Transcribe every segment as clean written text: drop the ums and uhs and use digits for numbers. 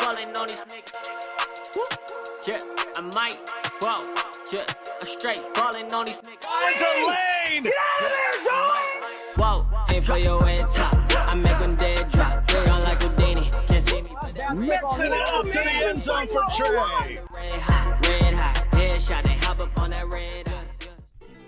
ballin' on these niggas. Yeah, I might ball. Yeah, I'm straight ballin' on these niggas. It's a lane! Get out of there, Joey! Whoa. Aim for your head top. I make them dead drop. Down like Houdini. Can't see me. Mixing it up to the end zone for Trey. Red hot. Headshot. They hop up on that red eye.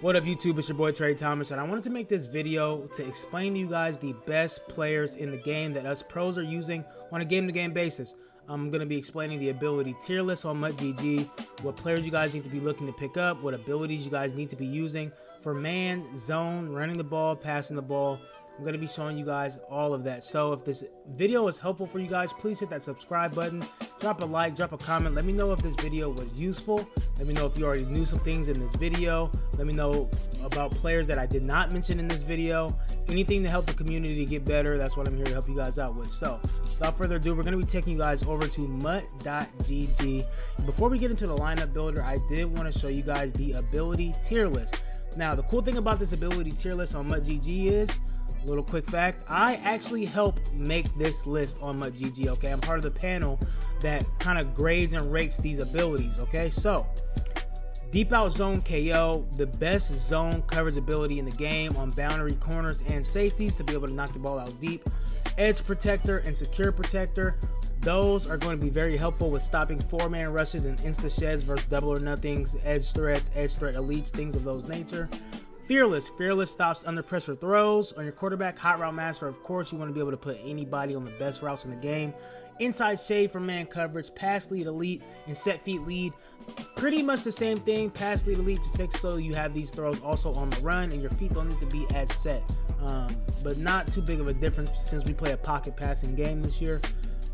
What up, YouTube? It's your boy Trey Thomas, and I wanted to make this video to explain to you guys the best players in the game that us pros are using on a game-to-game basis. I'm going to be explaining the ability tier list on MUTGG, what players you guys need to be looking to pick up, what abilities you guys need to be using for man, zone, running the ball, passing the ball. I'm going to be showing you guys all of that. So if this video is helpful for you guys, please hit that subscribe button, drop a like, drop a comment. Let me know if this video was useful. Let me know if you already knew some things in this video. Let me know about players that I did not mention in this video. Anything to help the community get better, that's what I'm here to help you guys out with. So without further ado, we're going to be taking you guys over to MUT.GG. Before we get into the lineup builder, I did want to show you guys the ability tier list. Now, the cool thing about this ability tier list on MUTGG is, a little quick fact, I actually help make this list on MUTGG, okay? I'm part of the panel that kind of grades and rates these abilities, okay? So, deep out zone KO, the best zone coverage ability in the game on boundary corners and safeties to be able to knock the ball out deep. Edge protector and secure protector, those are going to be very helpful with stopping four-man rushes and insta sheds versus double or nothings, edge threat elites, things of those nature. Fearless stops under pressure throws on your quarterback. Hot route master, of course, you want to be able to put anybody on the best routes in the game. Inside shade for man coverage. Pass lead elite and set feet lead, pretty much the same thing. Pass lead elite just makes so you have these throws also on the run and your feet don't need to be as set, but not too big of a difference since we play a pocket passing game this year.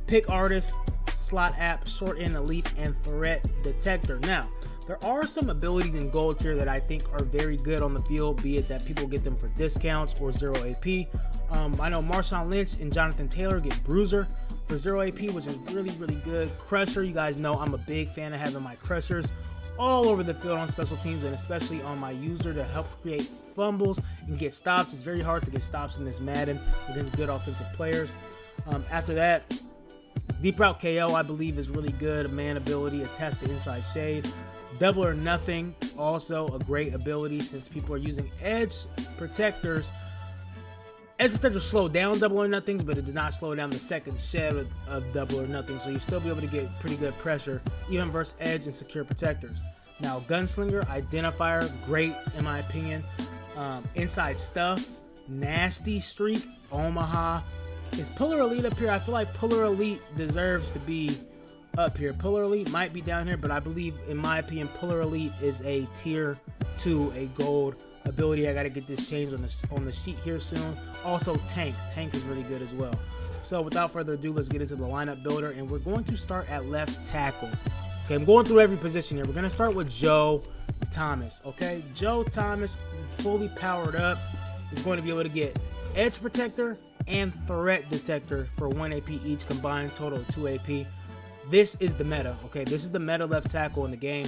Pick artist, slot app, short end elite, and threat detector. Now, there are some abilities in gold tier that I think are very good on the field, be it that people get them for discounts or 0 AP. I know Marshawn Lynch and Jonathan Taylor get Bruiser for 0 AP, which is really good. Crusher, you guys know I'm a big fan of having my crushers all over the field on special teams and especially on my user to help create fumbles and get stops. It's very hard to get stops in this Madden against good offensive players. After that, deep route KO I believe is really good. A man ability attached to inside shade. Double or nothing, also a great ability since people are using edge protectors. Edge protectors slow down double or nothings, but it did not slow down the second shed of double or nothing, so you still be able to get pretty good pressure even versus edge and secure protectors. Now, gunslinger, identifier, great in my opinion. Inside stuff, nasty streak, Omaha. Is Puller Elite up here? I feel like Puller Elite deserves to be up here. Puller Elite might be down here, but I believe, in my opinion, Puller Elite is a tier 2, a gold ability. I got to get this changed on the sheet here soon. Also, Tank is really good as well. So without further ado, let's get into the lineup builder, and we're going to start at left tackle. Okay, I'm going through every position here. We're going to start with Joe Thomas. Okay, Joe Thomas, fully powered up, is going to be able to get edge protector and threat detector for 1 AP each, combined total of 2 AP. This is the meta, okay? This is the meta left tackle in the game.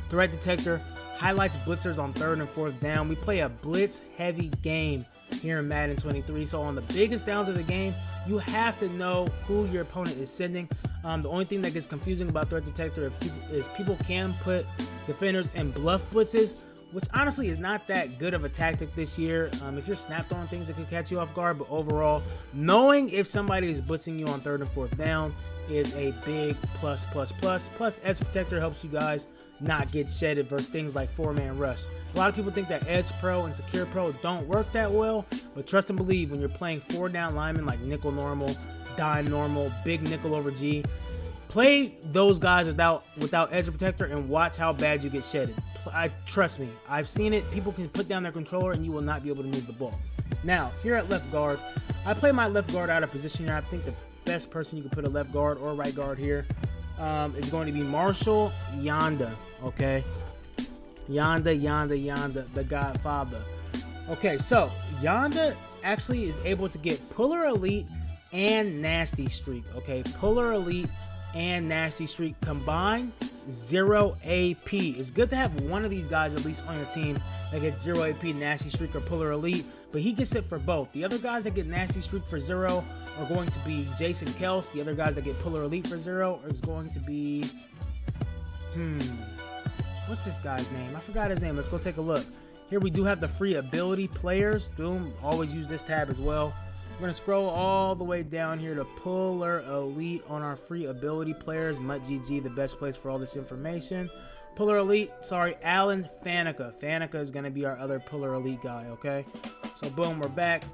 Threat detector highlights blitzers on 3rd and 4th down. We play a blitz-heavy game here in Madden 23, so on the biggest downs of the game, you have to know who your opponent is sending. The only thing that gets confusing about threat detector is people can put defenders in bluff blitzes, which honestly is not that good of a tactic this year. If you're snapped on things, it could catch you off guard, but overall, knowing if somebody is blitzing you on 3rd and 4th down is a big plus. Plus, edge protector helps you guys not get shedded versus things like 4-man rush. A lot of people think that edge pro and secure pro don't work that well, but trust and believe, when you're playing 4-down linemen like nickel normal, dime normal, big nickel over G, play those guys without edge protector and watch how bad you get shedded. Trust me, I've seen it. People can put down their controller and you will not be able to move the ball. Now, here at left guard, I play my left guard out of position here. I think the best person you can put a left guard or right guard here is going to be Marshall Yanda, okay? Yanda, the Godfather. Okay, so Yanda actually is able to get Puller Elite and Nasty Streak, okay? Puller Elite and Nasty Streak combined, 0 AP. It's good to have one of these guys at least on your team that gets 0 AP, Nasty Streak, or Puller Elite, but he gets it for both. The other guys that get Nasty Streak for 0 are going to be Jason Kels. The other guys that get Puller Elite for 0 is going to be, what's this guy's name? I forgot his name. Let's go take a look. Here we do have the free ability players. Boom, always use this tab as well. We're gonna scroll all the way down here to Puller Elite on our free ability players. MuttGG, the best place for all this information. Puller Elite, sorry, Alan Faneca. Faneca is gonna be our other Puller Elite guy, okay? So boom, we're back.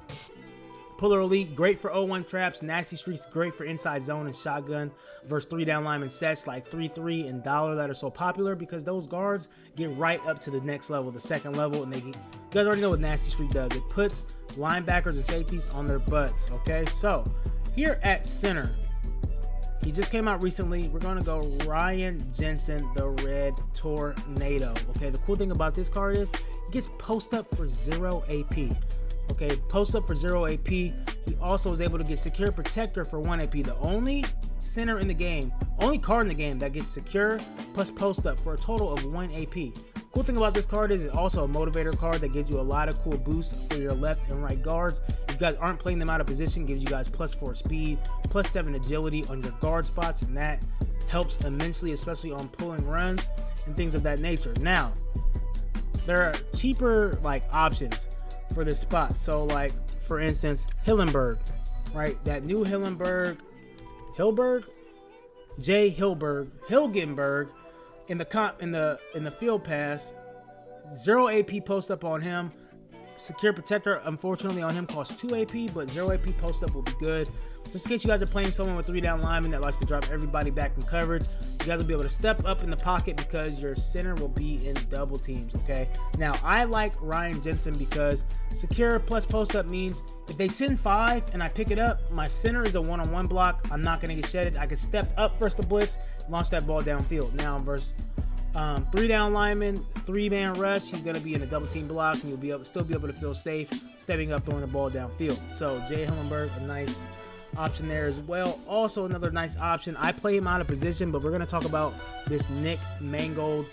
Puller Elite, great for 0-1 traps. Nasty Streaks, great for inside zone and shotgun versus 3-down lineman sets like 3-3 and Dollar that are so popular because those guards get right up to the next level, the second level, and you guys already know what Nasty Streak does. It puts linebackers and safeties on their butts, okay? So here at center, he just came out recently. We're gonna go Ryan Jensen, the Red Tornado, okay? The cool thing about this card is it gets post up for 0 AP. Okay, post up for 0 AP. He also is able to get Secure Protector for 1 AP. The only center in the game, only card in the game that gets Secure plus post up for a total of 1 AP. Cool thing about this card is it's also a motivator card that gives you a lot of cool boosts for your left and right guards. If you guys aren't playing them out of position, gives you guys +4 speed, +7 agility on your guard spots, and that helps immensely, especially on pulling runs and things of that nature. Now, there are cheaper options for this spot. So for instance, Hillenberg, right? That new Hillenberg, Hilgenberg in the field pass, 0 AP post up on him. Secure Protector, unfortunately, on him costs 2 AP, but 0 AP post up will be good. Just in case you guys are playing someone with 3-down linemen that likes to drop everybody back in coverage, you guys will be able to step up in the pocket because your center will be in double teams, okay? Now, I like Ryan Jensen because secure plus post up means if they send 5 and I pick it up, my center is a one-on-one block. I'm not going to get shedded. I can step up versus the blitz, launch that ball downfield. Now, versus 3-down lineman, 3-man rush, he's going to be in a double team block, and you'll still be able to feel safe stepping up, throwing the ball downfield. So Jay Hillenberg, a nice option there as well. Also another nice option, I play him out of position, but we're going to talk about this Nick Mangold.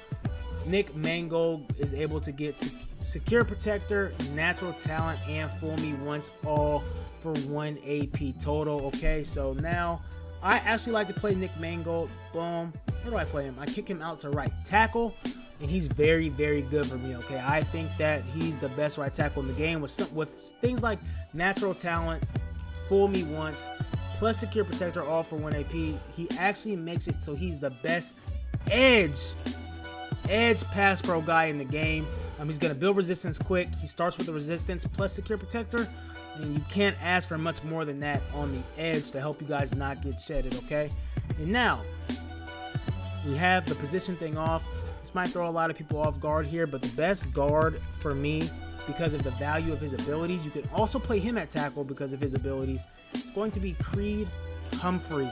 Nick Mangold is able to get Secure Protector, Natural Talent, and Fool Me Once, all for 1 AP total. Okay, so now I actually like to play Nick Mangold. Boom. Where do I play him? I kick him out to right tackle, and he's very, very good for me. Okay, I think that he's the best right tackle in the game with things like Natural Talent, Fool Me Once, plus Secure Protector, all for 1 AP. He actually makes it so he's the best edge pass pro guy in the game. He's gonna build resistance quick. He starts with the resistance plus Secure Protector, and you can't ask for much more than that on the edge to help you guys not get shedded. Okay, and now we have the position thing off. This might throw a lot of people off guard here, but the best guard for me, because of the value of his abilities, you can also play him at tackle because of his abilities. It's going to be Creed Humphrey.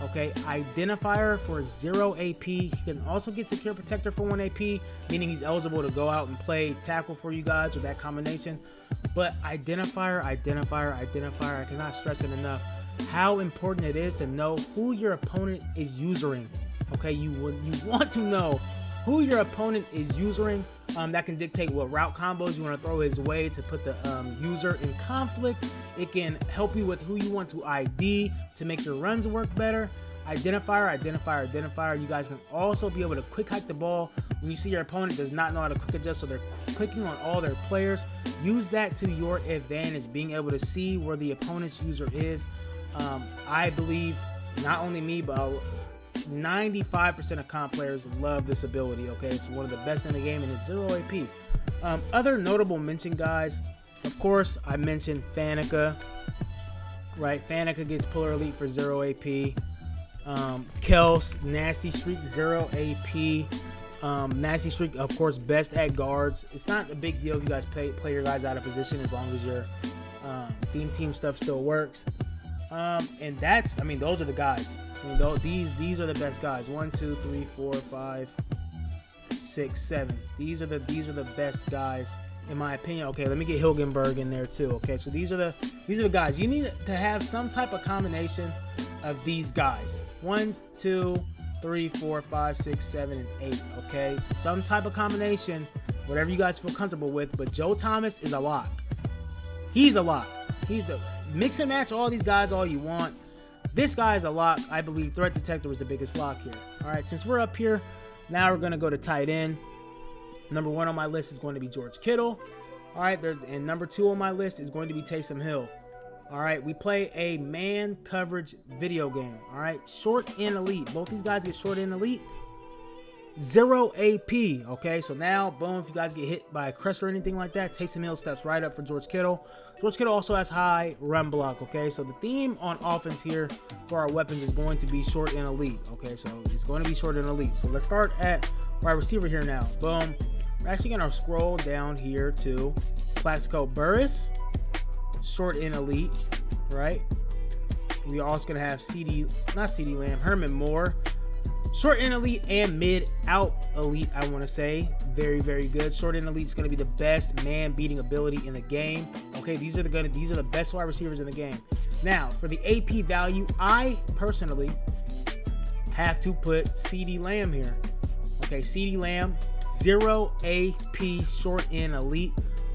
Okay, identifier for 0 AP. He can also get Secure Protector for 1 AP, meaning he's eligible to go out and play tackle for you guys with that combination. But identifier, I cannot stress it enough how important it is to know who your opponent is using. Okay, you want to know who your opponent is using. That can dictate what route combos you want to throw his way to put the user in conflict. It can help you with who you want to ID to make your runs work better. Identifier. You guys can also be able to quick hike the ball when you see your opponent does not know how to quick adjust, so they're clicking on all their players. Use that to your advantage, being able to see where the opponent's user is. I believe not only me, but 95% of comp players love this ability. Okay, it's one of the best in the game, and it's 0 AP. Other notable mention guys, of course, I mentioned Faneca. Right, Faneca gets Puller Elite for 0 AP. Kels, Nasty Streak, 0 AP. Nasty Streak, of course, best at guards. It's not a big deal if you guys play your guys out of position, as long as your theme team stuff still works. And that's, those are the guys. These are the best guys. 1, 2, 3, 4, 5, 6, 7. These are the best guys in my opinion. Okay, let me get Hilgenberg in there too. Okay, so these are the guys. You need to have some type of combination of these guys. 1, 2, 3, 4, 5, 6, 7, and 8. Okay, some type of combination, whatever you guys feel comfortable with. But Joe Thomas is a lock. He's a lock. He's the mix and match all these guys all you want. This guy is a lock. I believe threat detector was the biggest lock here. All right, since we're up here, now we're going to go to tight end. Number 1 on my list is going to be George Kittle. All right, and number 2 on my list is going to be Taysom Hill. All right, we play a man coverage video game. All right, short and elite. Both these guys get short and elite. 0 AP. Okay, so now, boom, if you guys get hit by a crush or anything like that, Taysom Hill steps right up for George Kittle. George Kittle also has high run block. Okay, so the theme on offense here for our weapons is going to be short and elite. Okay, so it's going to be short and elite. So let's start at wide receiver here now. Boom. We're actually going to scroll down here to Plaxico Burress, short and elite, right? We are also going to have CD Lamb, Herman Moore, short and elite and mid out elite, I want to say. Very, very good. Short and elite is going to be the best man beating ability in the game. Okay, these are the best wide receivers in the game. Now, for the AP value, I personally have to put CD Lamb here. Okay, CD Lamb, 0 AP, short and elite.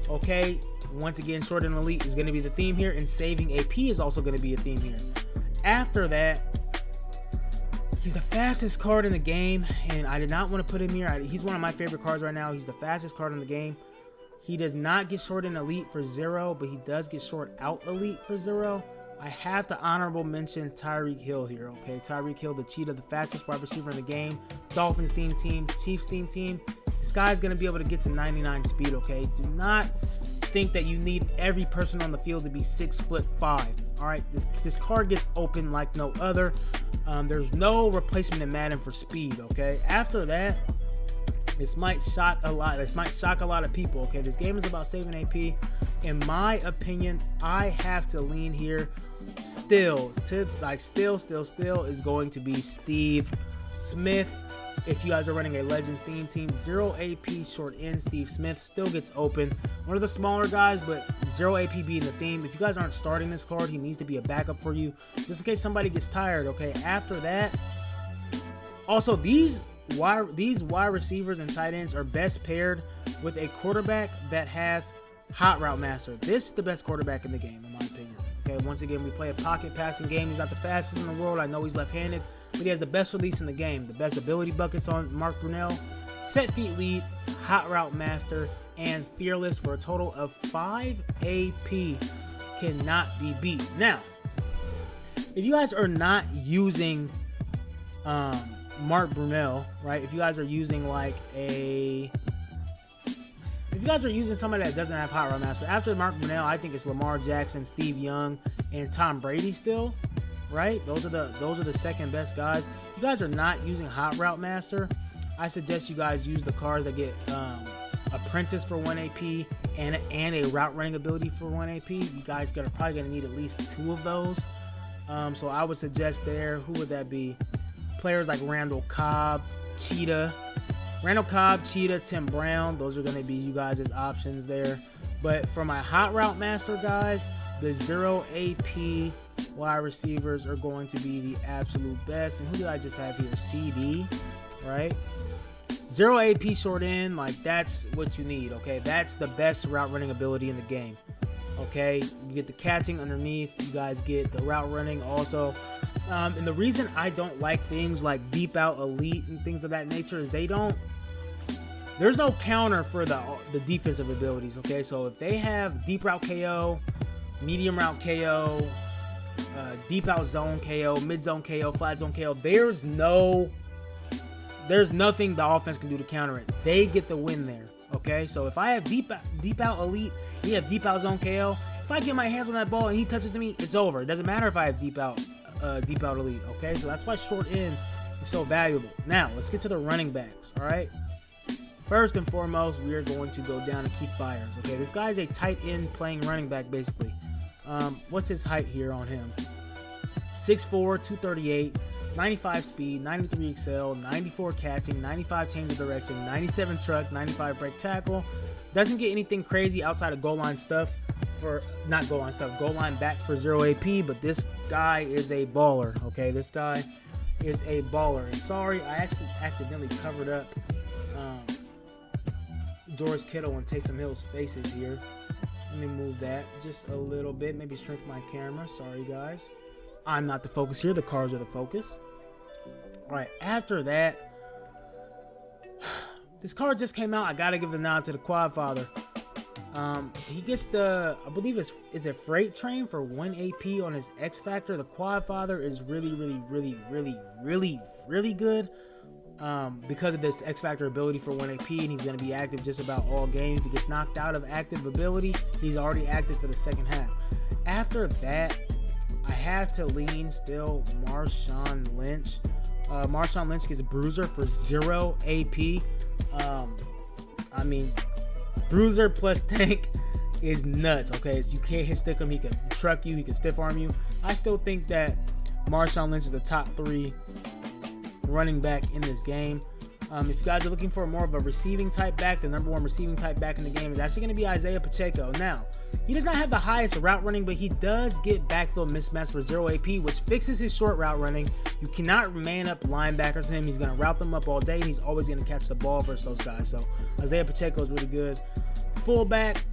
Okay, once again, short and elite is going to be the theme here, and saving AP is also going to be a theme here. After that, he's the fastest card in the game, and I did not want to put him here. He's one of my favorite cards right now. He's the fastest card in the game. He does not get short and elite for 0, but he does get short out elite for 0. I have to honorable mention Tyreek Hill here, okay? Tyreek Hill, the cheetah, the fastest wide receiver in the game. Dolphins theme team, Chiefs theme team. This guy's going to be able to get to 99 speed, okay? Do not think that you need every person on the field to be 6'5". All right, this card gets open like no other. There's no replacement in Madden for speed, okay? After that, this might shock a lot. This might shock a lot of people, okay? This game is about saving AP. In my opinion, I have to lean here. Still is going to be Steve Smith. If you guys are running a Legends theme team, 0 AP short end, Steve Smith still gets open. One of the smaller guys, but 0 AP being the theme. If you guys aren't starting this card, he needs to be a backup for you, just in case somebody gets tired, okay? After that, also these wide receivers and tight ends are best paired with a quarterback that has hot route master. This is the best quarterback in the game, in my opinion. Okay, once again, we play a pocket passing game. He's not the fastest in the world. I know he's left-handed, but he has the best release in the game. The best ability buckets on Mark Brunell. Set feet lead, hot route master, and fearless for a total of 5 AP. Cannot be beat. Now, if you guys are not using Mark Brunell, right? If you guys are using if you guys are using somebody that doesn't have hot route master, after Mark Brunell, I think it's Lamar Jackson, Steve Young, and Tom Brady still, right? Those are the second best guys. If you guys are not using hot route master, I suggest you guys use the cards that get apprentice for 1 AP and a route running ability for 1 AP. You guys are probably gonna need at least 2 of those. So I would suggest there. Who would that be? Players like Randall Cobb, Cheetah, Tim Brown. Those are going to be you guys' options there. But for my hot route master guys, the 0 AP wide receivers are going to be the absolute best. And who did I just have here? CD, right? 0 AP short end, like that's what you need, okay? That's the best route running ability in the game, okay? You get the catching underneath. You guys get the route running also. And the reason I don't like things like deep out elite and things of that nature is there's no counter for the defensive abilities, okay? So if they have deep route KO, medium route KO, deep out zone KO, mid zone KO, flat zone KO, there's nothing the offense can do to counter it. They get the win there, okay? So if I have deep out elite, he have deep out zone KO, if I get my hands on that ball and he touches me, it's over. It doesn't matter if I have deep out elite, okay? So that's why short end is so valuable. Now let's get to the running backs. All right, first and foremost, we are going to go down to Keith Byars. Okay, this guy's a tight end playing running back basically. What's his height here on him? 6'4", 238, 95 speed, 93 excel, 94 catching, 95 change of direction, 97 truck, 95 break tackle. Doesn't get anything crazy outside of goal line stuff goal line back for 0 AP, but this guy is a baller, okay? This guy is a baller. And sorry, I actually accidentally covered up George Kittle and Taysom Hill's faces here. Let Let me move that just a little bit. Maybe shrink my camera. Sorry, guys. I'm not the focus here. The cars are the focus. All right. After that, this card just came out. I got to give the nod to the Quadfather. He gets the, I believe is it Freight Train for 1 AP on his X Factor. The Quadfather is really good. Because of this X Factor ability for 1 AP, and he's going to be active just about all games. If he gets knocked out of active ability, he's already active for the second half. After that, I have to lean still Marshawn Lynch. Marshawn Lynch gets a Bruiser for 0 AP. I mean, Bruiser plus Tank is nuts, okay? So you can't hit stick him. He can truck you. He can stiff arm you. I still think that Marshawn Lynch is the top 3 running back in this game. If you guys are looking for more of a receiving type back, the number 1 receiving type back in the game is actually going to be Isaiah Pacheco. Now, he does not have the highest route running, but he does get backfield mismatch for 0 AP, which fixes his short route running. You cannot man up linebackers to him. He's going to route them up all day, and he's always going to catch the ball versus those guys. So Isaiah Pacheco is really good. Fullback.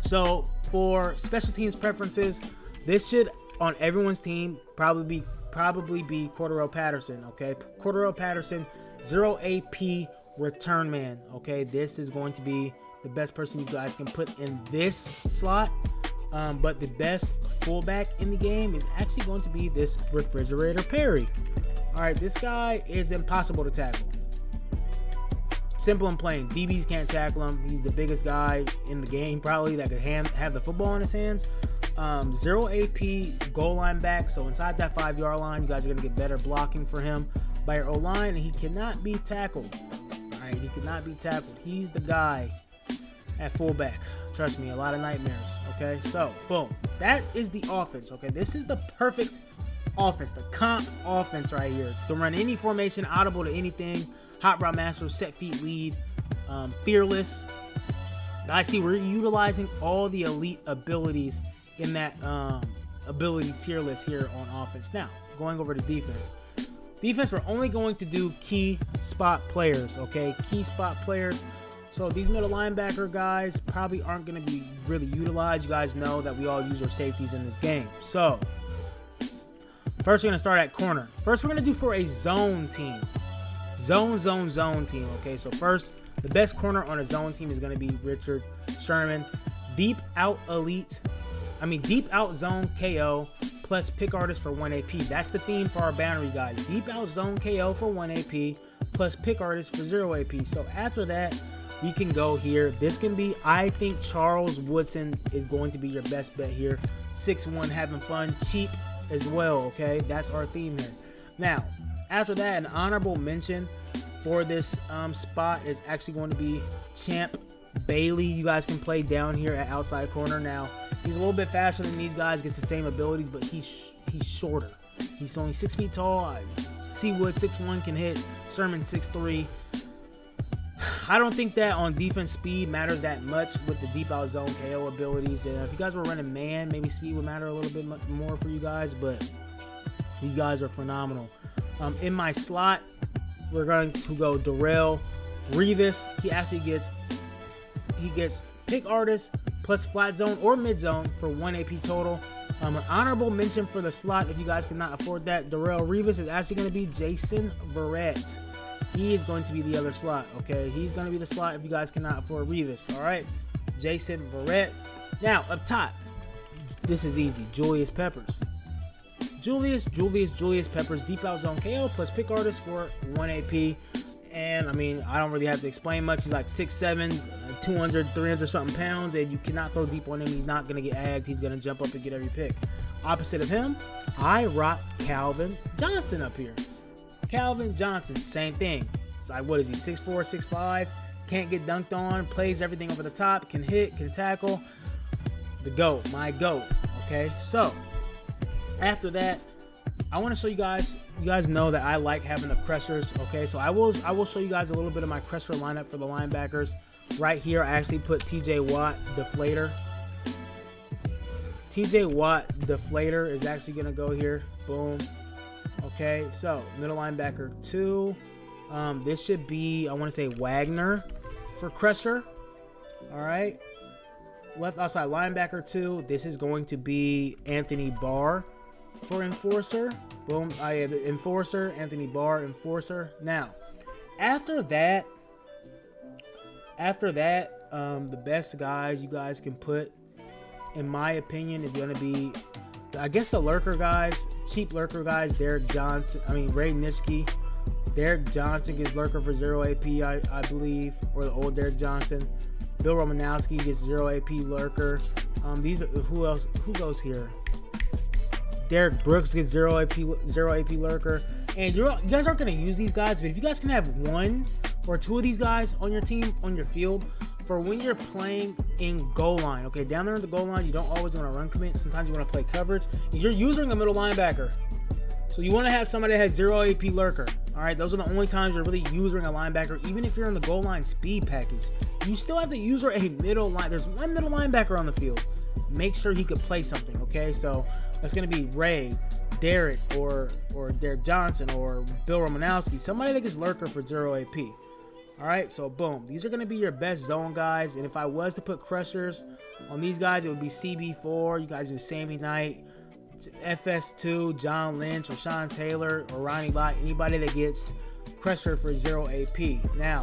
So for special teams preferences, this should on everyone's team probably be Cordarrelle Patterson. Okay, Cordarrelle Patterson, 0 AP return man. Okay, this is going to be the best person you guys can put in this slot. But the best fullback in the game is actually going to be this Refrigerator Perry. All right, this guy is impossible to tackle. Simple and plain. DBs can't tackle him. He's the biggest guy in the game probably that could have the football in his hands. 0 AP goal line back, so inside that 5-yard line, you guys are going to get better blocking for him by your O-line, and he cannot be tackled. All right, he cannot be tackled. He's the guy at fullback. Trust me, a lot of nightmares, okay? So, boom. That is the offense, okay? This is the perfect offense, the comp offense right here. You can run any formation, audible to anything, hot route master, set feet lead, fearless. I see we're utilizing all the elite abilities in that ability tier list here on offense. Now, going over to defense. Defense, we're only going to do key spot players, okay? Key spot players. So these middle linebacker guys probably aren't going to be really utilized. You guys know that we all use our safeties in this game. So, first we're going to start at corner. First, we're going to do for a zone team. Zone team, okay? So first, the best corner on a zone team is going to be Richard Sherman. Deep out zone KO plus pick artist for 1 AP. That's the theme for our boundary guys. Deep out zone KO for 1 AP plus pick artist for 0 AP. So after that, we can go here. This can be, I think Charles Woodson is going to be your best bet here. 6'1", having fun, cheap as well, okay? That's our theme here. Now, after that, an honorable mention for this spot is actually going to be Champ Bailey. You guys can play down here at outside corner. Now, he's a little bit faster than these guys, gets the same abilities, but he's shorter. He's only 6 feet tall. Seawood 6'1", can hit. Sherman 6'3". I don't think that on defense speed matters that much with the deep out zone KO abilities. And if you guys were running man, maybe speed would matter a little bit more for you guys, but these guys are phenomenal. In my slot, we're going to go Darrelle Revis. He actually gets pick artist plus flat zone or mid zone for 1 AP total. An honorable mention for the slot, if you guys cannot afford that, Darrelle Revis is actually going to be Jason Verrett. He is going to be the other slot, okay? He's going to be the slot if you guys cannot afford Revis, all right? Jason Verrett. Now, up top, this is easy. Julius Peppers. Julius Peppers, deep out zone KO plus pick artist for 1 AP. And, I mean, I don't really have to explain much. He's like 6'7", 200, 300 something pounds, and you cannot throw deep on him. He's not going to get agged. He's going to jump up and get every pick. Opposite of him, I rock Calvin Johnson up here. Calvin Johnson, same thing. It's like, what is he, 6'4", 6'5", can't get dunked on, plays everything over the top, can hit, can tackle. The GOAT, my GOAT, okay? So, after that, I want to show you guys know that I like having the crushers, okay? So I will show you guys a little bit of my crusher lineup for the linebackers. Right here, I actually put TJ Watt deflator. TJ Watt deflator is actually going to go here. Boom. Okay, so middle linebacker 2. This should be, I want to say Wagner for crusher. All right. left outside linebacker 2. This is going to be Anthony Barr for enforcer. Boom. Yeah, the enforcer, Anthony Barr, enforcer. Now, after that, the best guys you guys can put, in my opinion, is going to be, I guess, the lurker guys, cheap lurker guys. Ray Nitschke. Derek Johnson gets lurker for 0 AP, I believe, or the old Derek Johnson. Bill Romanowski gets 0 AP lurker. These are, who else? Who goes here? Derek Brooks gets 0 AP lurker. And you guys aren't going to use these guys, but if you guys can have 1 or 2 of these guys on your team, on your field, for when you're playing in goal line, okay, down there in the goal line, you don't always want to run commit. Sometimes you want to play coverage. And you're using a middle linebacker. So you want to have somebody that has 0 AP lurker. All right, those are the only times you're really using a linebacker. Even if you're in the goal line speed package, you still have to use a middle line. There's one middle linebacker on the field. Make sure he could play something, okay? So that's going to be Ray, Derek, or Derek Johnson, or Bill Romanowski. Somebody that gets lurker for 0 AP. All right, so boom. These are going to be your best zone guys. And if I was to put crushers on these guys, it would be CB4. You guys do Sammy Knight, FS2, John Lynch, Rashawn Taylor, or Ronnie Lott. Anybody that gets crusher for 0 AP. Now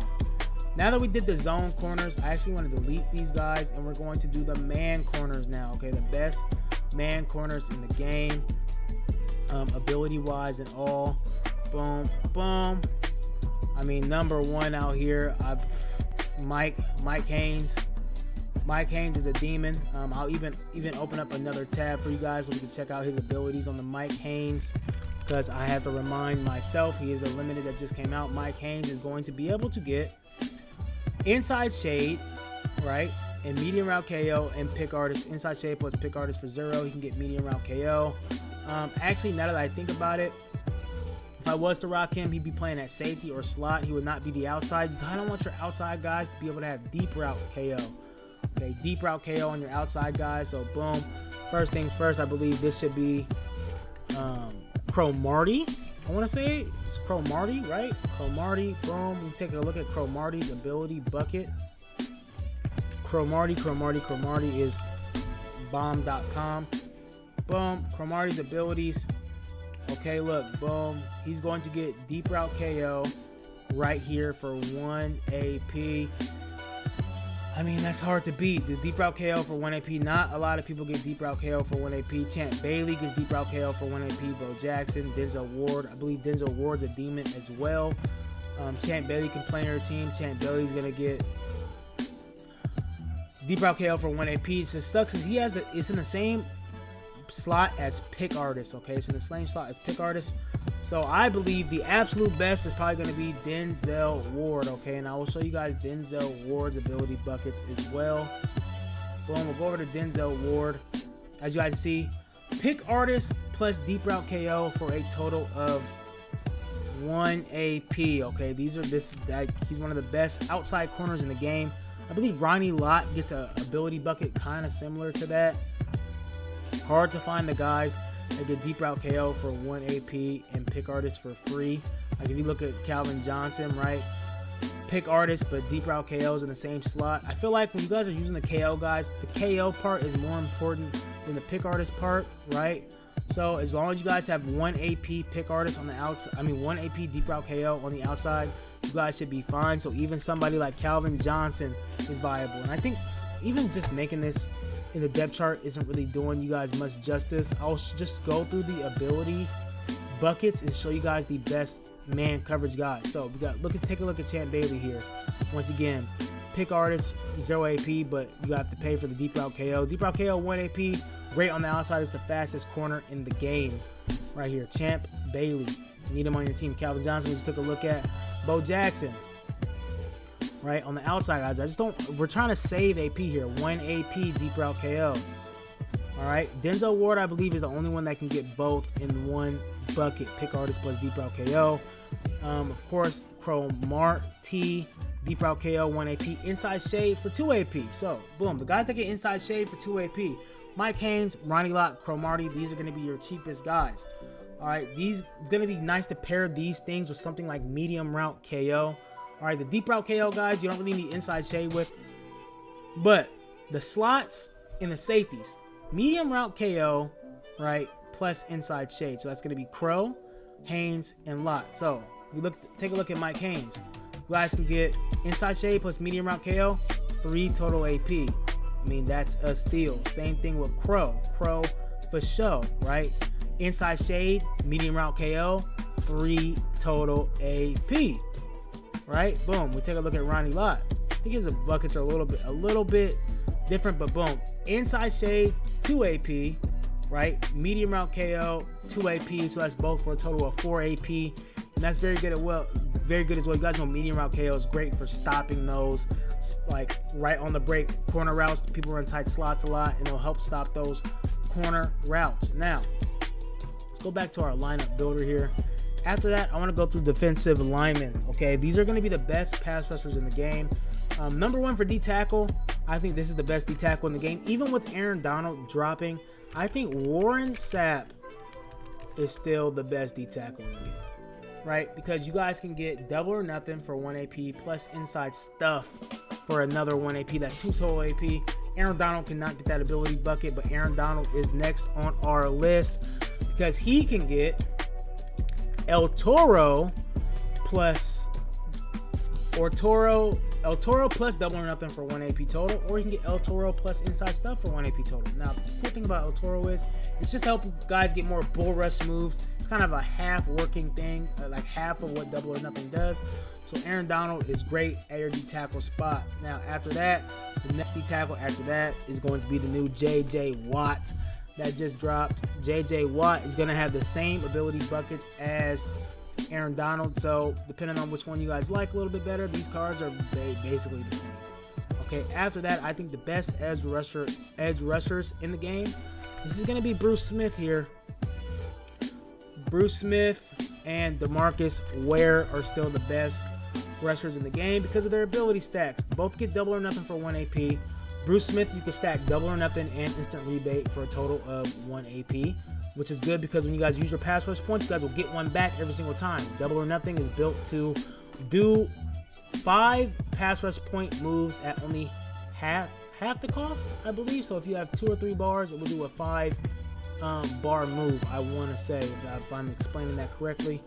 that we did the zone corners, I actually want to delete these guys, and we're going to do the man corners now, okay? The best man corners in the game, ability-wise and all. Boom, boom. I mean, number 1 out here, Mike Haynes. Mike Haynes is a demon. I'll even open up another tab for you guys so we can check out his abilities on the Mike Haynes, because I have to remind myself he is a limited that just came out. Mike Haynes is going to be able to get inside shade, right, and medium route KO and pick artist. Inside shade plus pick artist for 0. He can get medium route KO. Actually, now that I think about it, if I was to rock him, he'd be playing at safety or slot. He would not be the outside. You kind of want your outside guys to be able to have deep route KO. Okay, deep route KO on your outside guys. So boom. First things first, I believe this should be Cromartie. I want to say it's Cromartie, right? Cromartie. Boom. We take a look at Cromartie's ability bucket. Cromartie is bomb.com. Boom. Cromartie's abilities. Okay, look. Boom. He's going to get deep route KO right here for 1 AP. I mean, that's hard to beat. The deep route KO for 1 AP. Not a lot of people get deep route KO for 1 AP. Champ Bailey gets deep route KO for 1 AP. Bo Jackson, Denzel Ward. I believe Denzel Ward's a demon as well. Champ Bailey can play on your team. Champ Bailey's going to get deep route KO for 1 AP. It sucks is he has it's in the same slot as pick artist. Okay, it's in the same slot as pick artist. So I believe the absolute best is probably going to be Denzel Ward, okay? And I will show you guys Denzel Ward's ability buckets as well. Boom, we'll go over to Denzel Ward. As you guys see, pick artist plus deep route KO for a total of 1 AP, okay? He's one of the best outside corners in the game. I believe Ronnie Lott gets an ability bucket kind of similar to that. Hard to find the guys that get deep route KO for 1 AP and pick artist for free. Like if you look at Calvin Johnson, right? Pick artist, but deep route KOs in the same slot. I feel like when you guys are using the KO guys, the KO part is more important than the pick artist part, right? So as long as you guys have 1 AP pick artist on the outside, 1 AP deep route KO on the outside, you guys should be fine. So even somebody like Calvin Johnson is viable. And I think even just making this in the depth chart isn't really doing you guys much justice. I'll just go through the ability buckets and show you guys the best man coverage guys. So we got take a look at Champ Bailey here. Once again, pick artist 0 AP, but you have to pay for the deep route KO. Deep route KO 1 AP, great on the outside, is the fastest corner in the game. Right here, Champ Bailey. You need him on your team. Calvin Johnson, we just took a look at. Bo Jackson, right on the outside, guys. We're trying to save AP here. 1 AP deep route KO. All right, Denzel Ward, I believe, is the only one that can get both in one bucket. Pick artist plus deep route KO. Of course, Cromartie, deep route KO, 1 AP. Inside shade for 2 AP. So, boom, the guys that get inside shade for 2 AP. Mike Haynes, Ronnie Lott, Cromartie, these are going to be your cheapest guys. All right, it's going to be nice to pair these things with something like medium route KO. All right, the deep route KO guys, you don't really need inside shade with. But The slots and the safeties. Medium route KO, right? Plus inside shade. So that's going to be Crow, Haynes, and Lott. So we take a look at Mike Haynes. You guys can get inside shade plus medium route KO, 3 total AP. I mean, that's a steal. Same thing with Crow. Crow for show, right? Inside shade, medium route KO, 3 total AP. Right? Boom. We take a look at Ronnie Lott. I think his buckets are a little bit different, but boom. Inside shade, 2 AP, right? Medium route KO, 2 AP. So that's both for a total of 4 AP. And that's very good as well. You guys know medium route KO is great for stopping those, like right on the break corner routes. People run tight slots a lot, and it'll help stop those corner routes. Now, let's go back to our lineup builder here. After that, I want to go through defensive linemen. Okay, these are going to be the best pass rushers in the game. Number 1 for D tackle. I think this is the best D tackle in the game. Even with Aaron Donald dropping, I think Warren Sapp is still the best D tackle in the game. Right? Because you guys can get double or nothing for 1 AP plus inside stuff for another 1 AP. That's 2 total AP. Aaron Donald cannot get that ability bucket, but Aaron Donald is next on our list because he can get El Toro plus double or nothing for 1 AP total, or you can get El Toro plus inside stuff for 1 AP total. Now, the cool thing about El Toro is it's just to help guys get more bull rush moves. It's kind of a half working thing, like half of what double or nothing does. So Aaron Donald is great at your D tackle spot. Now, after that, the next D tackle after that is going to be the new JJ Watt that just dropped. JJ Watt is going to have the same ability buckets as Aaron Donald. So depending on which one you guys like a little bit better, these cards are basically the same. Okay, after that, I think the best edge rushers in the game, this is going to be Bruce Smith here. Bruce Smith and DeMarcus Ware are still the best rushers in the game because of their ability stacks. Both get double or nothing for 1 AP. Bruce Smith, you can stack double or nothing and instant rebate for a total of 1 AP, which is good because when you guys use your pass rush points, you guys will get 1 back every single time. Double or nothing is built to do 5 pass rush point moves at only half the cost, I believe. So if you have 2 or 3 bars, it will do a 5 bar move, I want to say, if I'm explaining that correctly.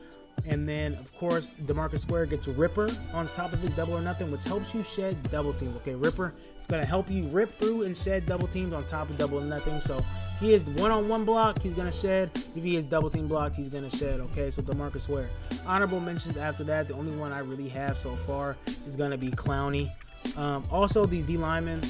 And then, of course, DeMarcus Ware gets Ripper on top of his double or nothing, which helps you shed double teams. Okay, Ripper is going to help you rip through and shed double teams on top of double or nothing. So if he is one-on-one block, he's going to shed. If he is double team blocked, he's going to shed. Okay, so DeMarcus Ware. Honorable mentions after that. The only one I really have so far is going to be Clowney. Also, these D linemen,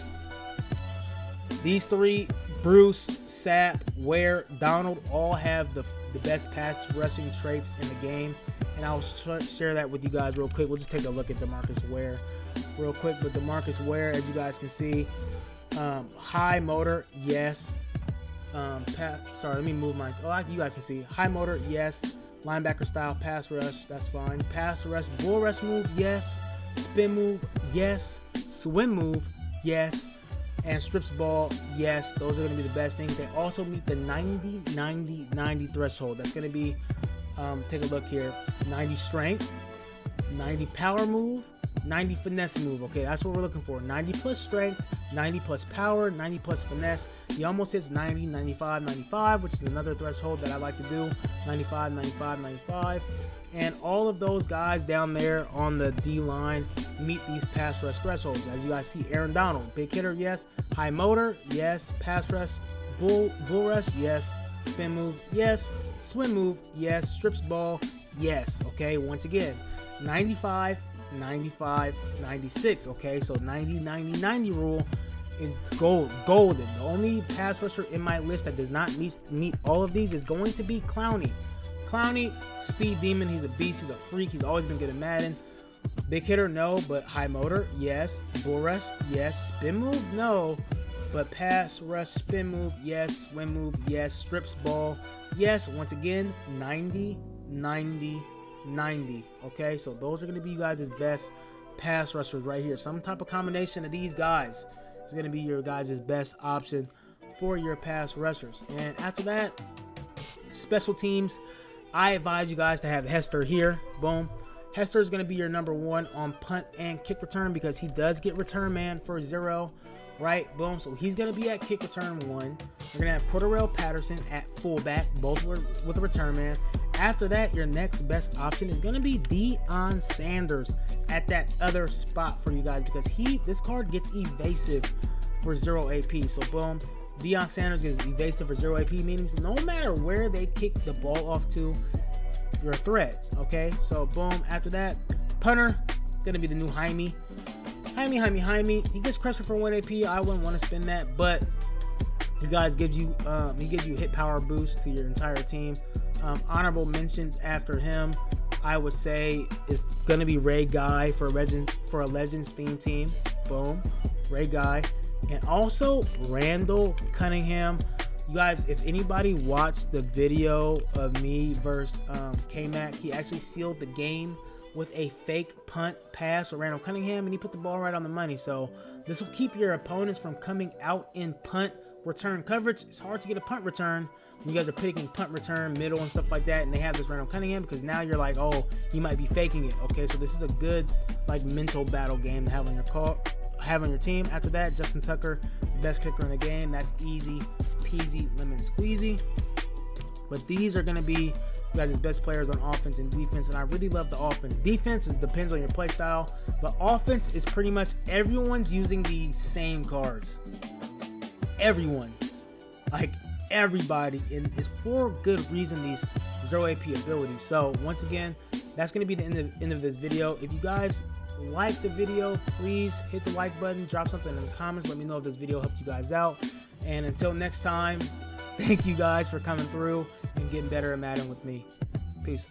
these 3, Bruce, Sapp, Ware, Donald, all have the best pass rushing traits in the game, and I'll share that with you guys real quick. We'll just take a look at DeMarcus Ware real quick. But DeMarcus Ware, as you guys can see, high motor, yes. Let me move my. You guys can see high motor, yes. Linebacker style pass rush, that's fine. Pass rush, bull rush move, yes. Spin move, yes. Swim move, yes. And strips ball, yes. Those are going to be the best things. They also meet the 90 threshold. That's going to be, take a look here, 90 strength, 90 power move, 90 finesse move. Okay, that's what we're looking for. 90 plus strength, 90 plus power, 90 plus finesse. He almost hits 90, 95, 95, which is another threshold that I like to do. 95, 95, 95. And all of those guys down there on the D line meet these pass rush thresholds. As you guys see, Aaron Donald, big hitter, yes. High motor, yes. Pass rush, bull rush, yes. Spin move, yes. Swim move, yes. Strips ball, yes. Okay, once again, 95, 95, 96. Okay, so 90, 90, 90 rule is golden. The only pass rusher in my list that does not meet all of these is going to be Clowney. Clowney, speed demon, he's a beast, he's a freak, he's always been good at Madden. Big hitter, no, but high motor, yes. Bull rush, yes. Spin move, no, but pass rush, spin move, yes. Swim move, yes. Strips ball, yes. Once again, 90, 90, 90. Okay, so those are going to be you guys' best pass rushers right here. Some type of combination of these guys is going to be your guys' best option for your pass rushers. And after that, special teams, I advise you guys to have Hester here. Boom. Hester is going to be your number 1 on punt and kick return because he does get return man for 0. right? Boom. So he's going to be at kick return 1. You're going to have Cordarrelle Patterson at fullback, both with a return man. After that, your next best option is going to be Deion Sanders at that other spot for you guys, because this card gets evasive for 0 AP. So boom, Deion Sanders is evasive for 0 AP, meaning no matter where they kick the ball off to, you're a threat. Okay, so boom. After that, punter going to be the new Jaime. He gets crushed for 1 AP. I wouldn't want to spend that, but he gives you hit power boost to your entire team. Honorable mentions after him, I would say, is gonna be Ray Guy for a Legends theme team. Boom, Ray Guy, and also Randall Cunningham. You guys, if anybody watched the video of me versus K-Mac, he actually sealed the game with a fake punt pass with Randall Cunningham, and he put the ball right on the money. So this will keep your opponents from coming out in punt return coverage. It's hard to get a punt return when you guys are picking punt return, middle, and stuff like that, and they have this Randall Cunningham, because now you're like, oh, he might be faking it. Okay, so this is a good like mental battle game to have on your team. After that, Justin Tucker, the best kicker in the game. That's easy peasy lemon squeezy. But these are going to be you guys' best players on offense and defense, and I really love the offense. Defense depends on your play style. The offense is pretty much everyone's using the same cards. Everyone, like everybody, and it's for good reason, these 0 AP abilities. So once again, that's going to be the end of this video. If you guys like the video, please hit the like button, drop something in the comments, let me know if this video helped you guys out. And until next time, thank you guys for coming through and getting better at Madden with me. Peace.